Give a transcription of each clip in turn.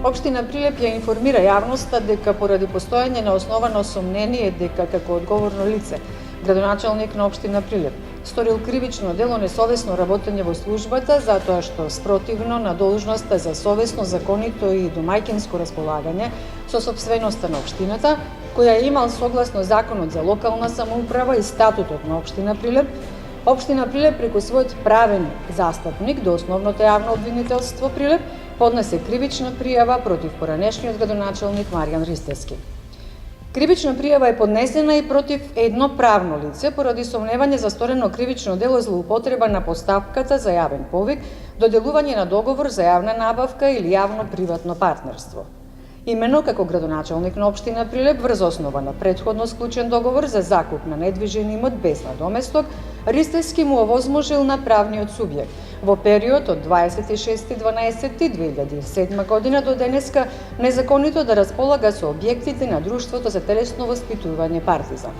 Општина Прилеп ја информира јавноста дека поради постоење на основано сомнение дека како одговорно лице градоначалник на општина Прилеп сторил кривично дело несовесно работење во службата затоа што спротивно на должноста за совесно, законито и домаќинско располагање со сопственоста на општината, која имал согласно Законот за локална самоуправа и статутот на општина Прилеп, општина Прилеп преку својот правен застапник до основното јавно обвинителство Прилеп поднесе кривична пријава против поранешниот градоначалник Маријан Ристевски. Кривична пријава е поднесена и против едно правно лице поради сомневање за сторено кривично дело злоупотреба на поставката за јавен повик, доделување на договор за јавна набавка или јавно-приватно партнерство. Имено како градоначалник на општина Прилеп врз основа на претходно склучен договор за закуп на недвижен имот без надоместок, Ристевски му овозможил на правниот субјект во период од 26.12.2007 година до денеска незаконито да располага со објектите на Друштвото за телесно воспитување Партизан.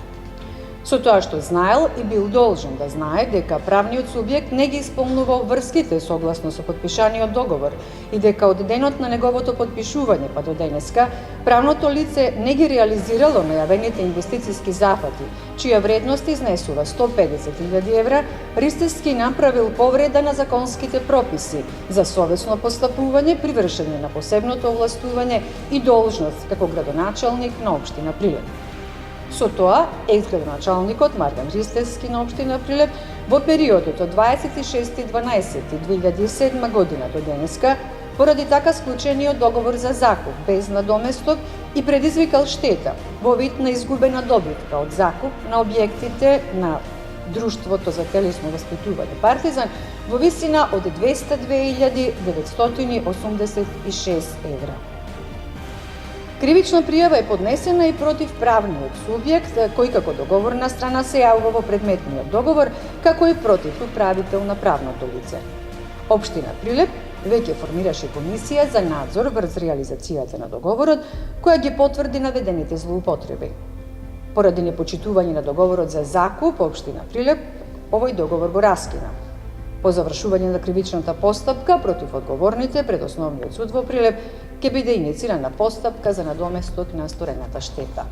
Со тоа што знаел и бил должен да знае дека правниот субјект не ги исполнува обврските согласно со подпишаниот договор и дека од денот на неговото подпишување па до денеска правното лице не ги реализирало најавените инвестициски зафати, чија вредност изнесува 150.000 евра, Ристевски направил повреда на законските прописи за совесно постапување при вршење на посебното овластување и должност како градоначалник на општина Прилеп. Со тоа, екс-градоначалникот Маријан Ристевски на општина Прилеп во периодот од 26.12.2007 година до денеска, поради така склучениот договор за закуп без надоместок и предизвикал штета во вид на изгубена добитка од закуп на објектите на Друштвото за телесно воспитување Партизан во висина од 202.986 евра. Кривична пријава е поднесена и против правниот субјект, кој како договорна страна се јавува во предметниот договор, како и против управител на правното лице. Општина Прилеп веќе формираше комисија за надзор врз реализацијата на договорот, која ги потврди наведените злоупотреби. Поради непочитување на договорот за закуп, општина Прилеп овој договор го раскина. По завршување на кривичната постапка против одговорните пред Основниот суд во Прилеп ќе биде иницирана постапка за надоместок на сторената штета.